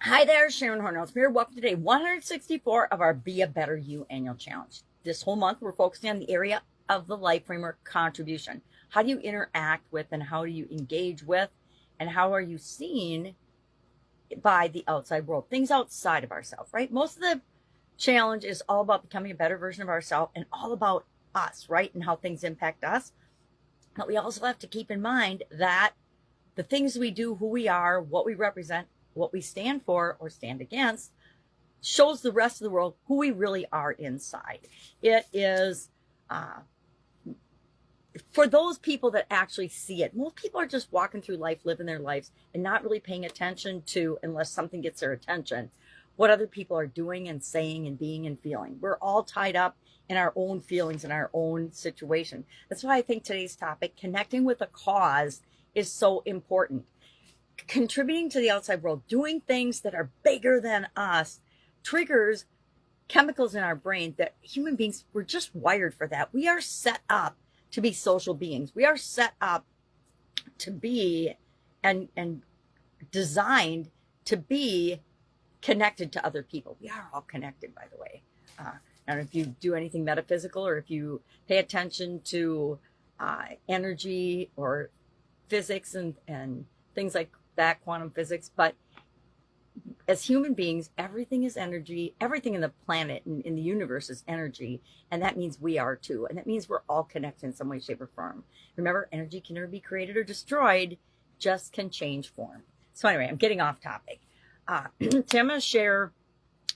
Hi there, Sharon Horne-Ellstrom here. Welcome to day 164 of our Be a Better You annual challenge. This whole month, we're focusing on the area of the life framework contribution. How do you interact with and how do you engage with and how are you seen by the outside world? Things outside of ourselves, right? Most of the challenge is all about becoming a better version of ourselves and all about us, right? And how things impact us. But we also have to keep in mind that the things we do, who we are, what we represent, what we stand for or stand against, shows the rest of the world who we really are inside. It is for those people that actually see it. Most people are just walking through life, living their lives, and not really paying attention to, unless something gets their attention, what other people are doing and saying and being and feeling. We're all tied up in our own feelings and our own situation. That's why I think today's topic, connecting with a cause, is so important. Contributing to the outside world, doing things that are bigger than us, triggers chemicals in our brain that human beings, we're just wired for that. We are set up to be social beings. We are set up to be and designed to be connected to other people. We are all connected, by the way. And if you do anything metaphysical or if you pay attention to energy or physics and things like that, quantum physics, but as human beings, everything is energy. Everything in the planet and in the universe is energy, and that means we are too. And that means we're all connected in some way, shape, or form. Remember, energy can never be created or destroyed, just can change form. So anyway, I'm getting off topic. So I'm going to share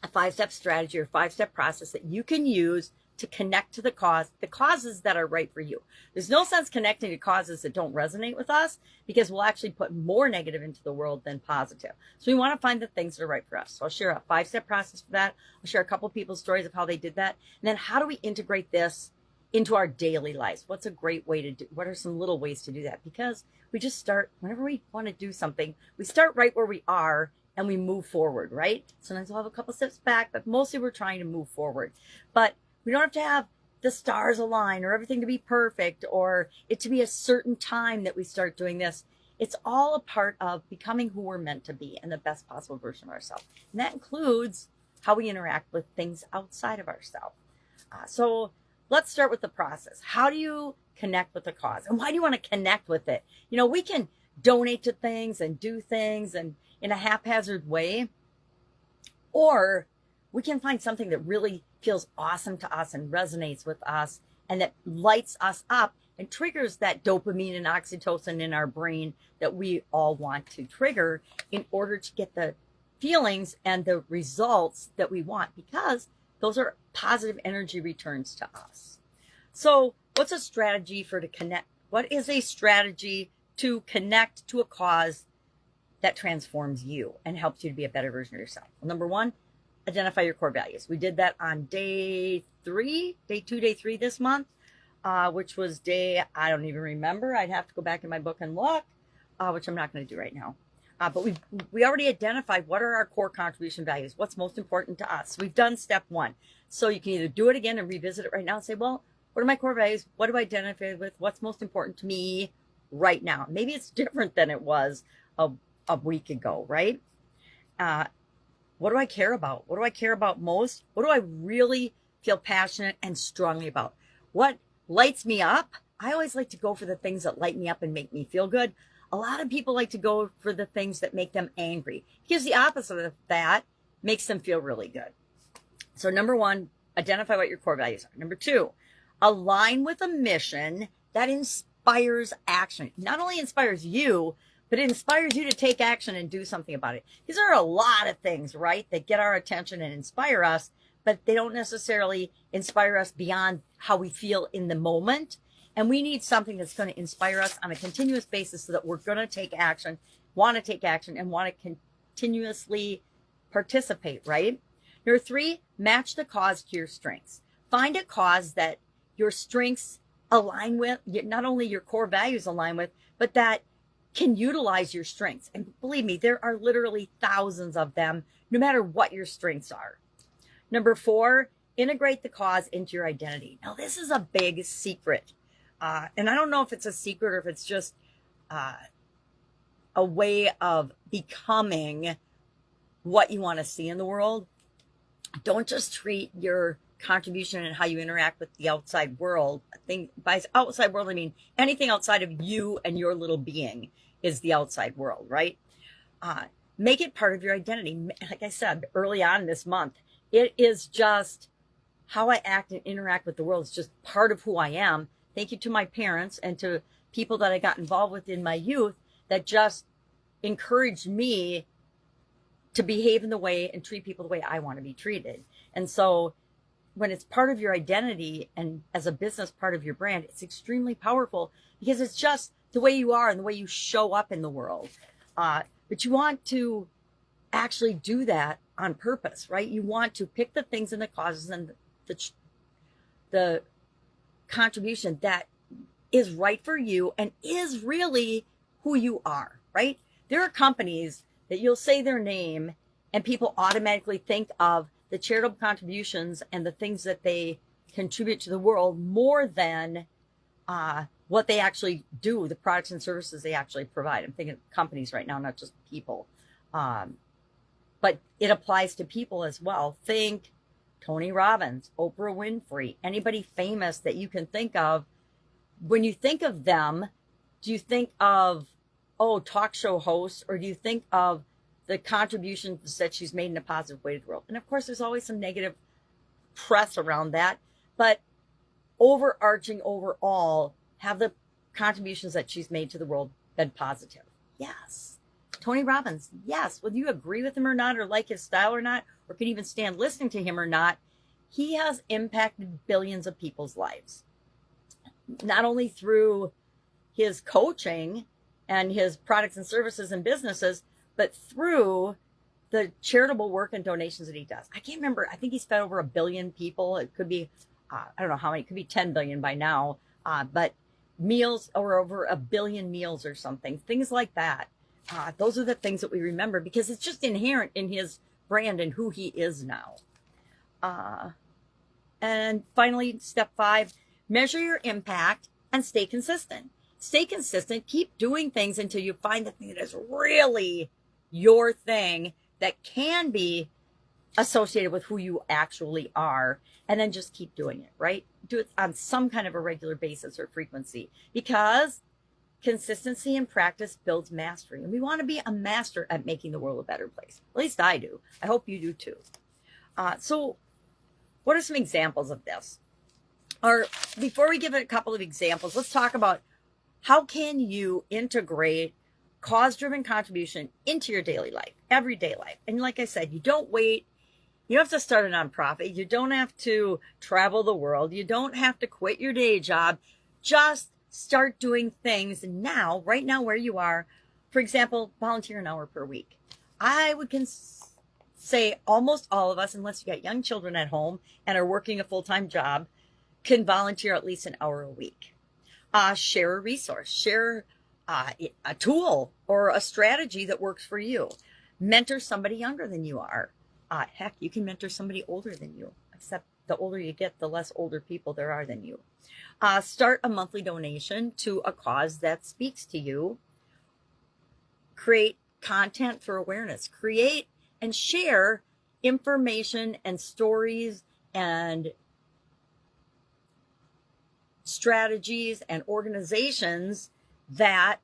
a 5-step strategy or 5-step process that you can use to connect to the causes that are right for you. There's no sense connecting to causes that don't resonate with us because we'll actually put more negative into the world than positive. So we want to find the things that are right for us. So I'll share a 5-step process for that. I'll share a couple people's stories of how they did that. And then how do we integrate this into our daily lives? What's a great way to do? What are some little ways to do that? Because we just start, whenever we want to do something, we start right where we are and we move forward, right? Sometimes we'll have a couple steps back, but mostly we're trying to move forward. But we don't have to have the stars align or everything to be perfect or it to be a certain time that we start doing this. It's all a part of becoming who we're meant to be and the best possible version of ourselves. And that includes how we interact with things outside of ourselves. So let's start with the process. How do you connect with the cause? And why do you want to connect with it? You know, we can donate to things and do things and in a haphazard way, or we can find something that really feels awesome to us and resonates with us and that lights us up and triggers that dopamine and oxytocin in our brain that we all want to trigger in order to get the feelings and the results that we want, because those are positive energy returns to us. So what's a strategy to connect? What is a strategy to connect to a cause that transforms you and helps you to be a better version of yourself? Well, number one, identify your core values. We did that on day 3 this month, which was I don't even remember. I'd have to go back in my book and look, which I'm not going to do right now. But we already identified what are our core contribution values, what's most important to us. We've done step 1. So you can either do it again and revisit it right now and say, well, what are my core values? What do I identify with? What's most important to me right now? Maybe it's different than it was a week ago, right? What do I care about? What do I care about most? What do I really feel passionate and strongly about? What lights me up? I always like to go for the things that light me up and make me feel good. A lot of people like to go for the things that make them angry, because the opposite of that makes them feel really good. So number 1, identify what your core values are. Number 2, align with a mission that inspires action. Not only inspires you, but it inspires you to take action and do something about it. These are a lot of things, right, that get our attention and inspire us, but they don't necessarily inspire us beyond how we feel in the moment. And we need something that's going to inspire us on a continuous basis so that we're going to take action, want to take action, and want to continuously participate, right? Number 3, match the cause to your strengths. Find a cause that your strengths align with, not only your core values align with, but that can utilize your strengths. And believe me, there are literally thousands of them, no matter what your strengths are. Number 4, integrate the cause into your identity. Now, this is a big secret. And I don't know if it's a secret or if it's just a way of becoming what you want to see in the world. Don't just treat your contribution and how you interact with the outside world. I think by outside world, I mean anything outside of you and your little being is the outside world, right? Make it part of your identity. Like I said early on this month, it is just how I act and interact with the world. It's just part of who I am. Thank you to my parents and to people that I got involved with in my youth that just encouraged me to behave in the way and treat people the way I want to be treated. And so when it's part of your identity and as a business part of your brand, it's extremely powerful because it's just the way you are and the way you show up in the world. But you want to actually do that on purpose, right? You want to pick the things and the causes and the contribution that is right for you and is really who you are, right? There are companies that you'll say their name and people automatically think of the charitable contributions and the things that they contribute to the world more than what they actually do, the products and services they actually provide. I'm thinking of companies right now, not just people. But it applies to people as well. Think Tony Robbins, Oprah Winfrey, anybody famous that you can think of. When you think of them, do you think of, talk show hosts, or do you think of the contributions that she's made in a positive way to the world? And of course, there's always some negative press around that, but overarching overall, have the contributions that she's made to the world been positive? Yes. Tony Robbins, yes. Whether you agree with him or not, or like his style or not, or can even stand listening to him or not, he has impacted billions of people's lives. Not only through his coaching and his products and services and businesses, but through the charitable work and donations that he does. I can't remember. I think he's fed over 1 billion people. It could be, I don't know how many, it could be 10 billion by now. But meals, or over 1 billion meals or something, things like that. Those are the things that we remember because it's just inherent in his brand and who he is now. And finally, step 5, measure your impact and stay consistent. Stay consistent. Keep doing things until you find the thing that is really your thing that can be associated with who you actually are. And then just keep doing it, right? Do it on some kind of a regular basis or frequency, because consistency and practice builds mastery. And we want to be a master at making the world a better place. At least I do. I hope you do too. So what are some examples of this? Or before we give it a couple of examples, let's talk about how can you integrate cause-driven contribution into your daily life, everyday life. And like I said, you don't wait. You don't have to start a nonprofit. You don't have to travel the world. You don't have to quit your day job. Just start doing things now, right now where you are. For example, volunteer an hour per week. I would say almost all of us, unless you got young children at home and are working a full-time job, can volunteer at least an hour a week. Share a resource, share a tool or a strategy that works for you. Mentor somebody younger than you are. Heck, you can mentor somebody older than you, except the older you get, the less older people there are than you. Start a monthly donation to a cause that speaks to you. Create content for awareness. Create and share information and stories and strategies and organizations that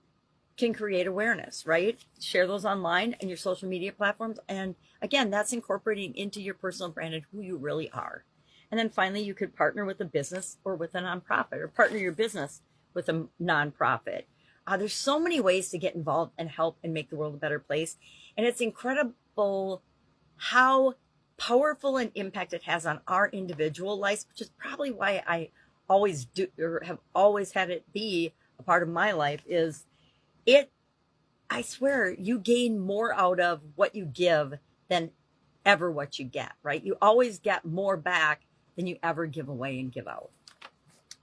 can create awareness, right? Share those online and your social media platforms. And again, that's incorporating into your personal brand and who you really are. And then finally, you could partner with a business or with a nonprofit, or partner your business with a nonprofit. There's so many ways to get involved and help and make the world a better place. And it's incredible how powerful an impact it has on our individual lives, which is probably why I always do, or have always had it be a part of my life. Is it, I swear, you gain more out of what you give than ever what you get, right? You always get more back than you ever give away and give out.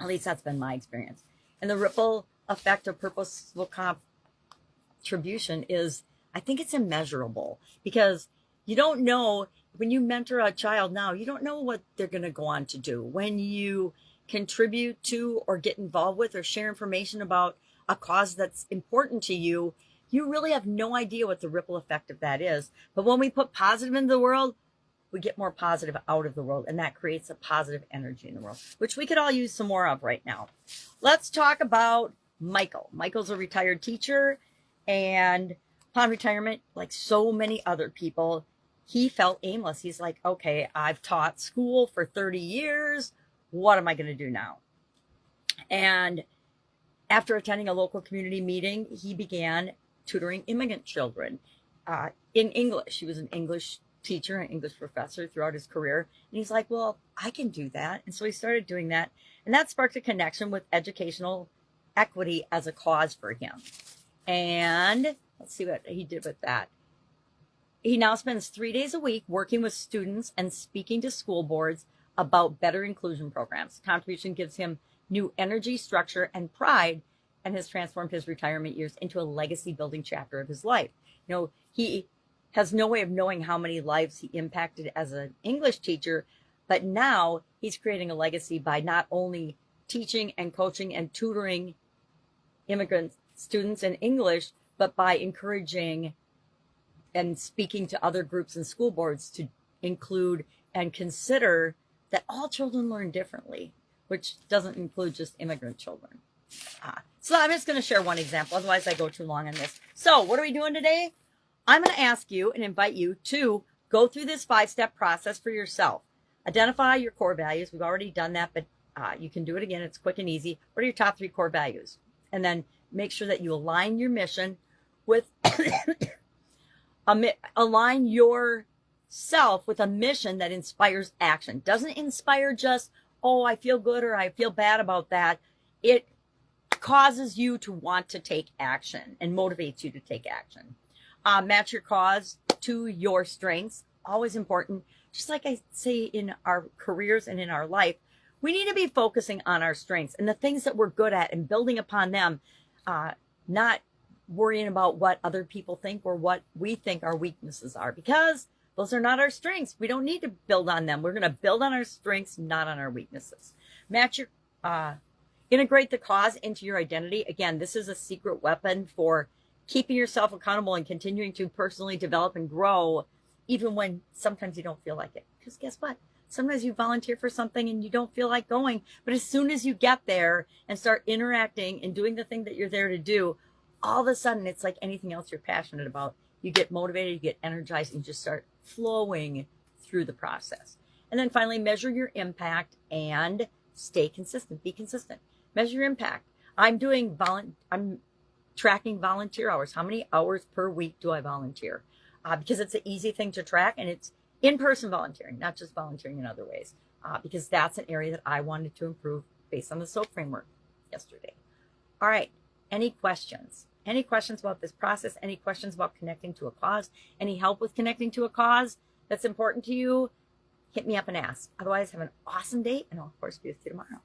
At least that's been my experience. And the ripple effect of purposeful contribution is, I think it's immeasurable, because you don't know, when you mentor a child now, you don't know what they're going to go on to do. When you contribute to or get involved with or share information about a cause that's important to you, You really have no idea what the ripple effect of that is. But when we put positive into the world, we get more positive out of the world, and that creates a positive energy in the world, which we could all use some more of right now. Let's talk about Michael. Michael's a retired teacher, and upon retirement, like so many other people, he felt aimless. He's like, okay, I've taught school for 30 years. What am I going to do now? And after attending a local community meeting, he began tutoring immigrant children in English. He was an English teacher, an English professor throughout his career. And he's like, well, I can do that. And so he started doing that. And that sparked a connection with educational equity as a cause for him. And let's see what he did with that. He now spends 3 days a week working with students and speaking to school boards about better inclusion programs. Contribution gives him new energy, structure, and pride, and has transformed his retirement years into a legacy building chapter of his life. You know, he has no way of knowing how many lives he impacted as an English teacher, but now he's creating a legacy by not only teaching and coaching and tutoring immigrant students in English, but by encouraging and speaking to other groups and school boards to include and consider that all children learn differently, which doesn't include just immigrant children. So I'm just going to share one example, otherwise I go too long on this. So what are we doing today? I'm going to ask you and invite you to go through this 5-step process for yourself. Identify your core values. We've already done that, but you can do it again. It's quick and easy. What are your top 3 core values? And then make sure that you align your mission with, align yourself with a mission that inspires action. Doesn't inspire just, oh, I feel good or I feel bad about that. It causes you to want to take action and motivates you to take action. Match your cause to your strengths. Always important. Just like I say in our careers and in our life, we need to be focusing on our strengths and the things that we're good at and building upon them, not worrying about what other people think or what we think our weaknesses are, because those are not our strengths. We don't need to build on them. We're going to build on our strengths, not on our weaknesses. Match your, integrate the cause into your identity. Again, this is a secret weapon for keeping yourself accountable and continuing to personally develop and grow, even when sometimes you don't feel like it. Because guess what? Sometimes you volunteer for something and you don't feel like going. But as soon as you get there and start interacting and doing the thing that you're there to do, all of a sudden it's like anything else you're passionate about. You get motivated, you get energized, and just start flowing through the process. And then finally, measure your impact and stay consistent. Be consistent. Measure your impact. I'm tracking volunteer hours. How many hours per week do I volunteer? Because it's an easy thing to track, and it's in-person volunteering, not just volunteering in other ways, because that's an area that I wanted to improve based on the SOAP framework yesterday. All right. Any questions? Any questions about this process? Any questions about connecting to a cause? Any help with connecting to a cause that's important to you? Hit me up and ask. Otherwise, have an awesome day, and I'll, of course, be with you tomorrow.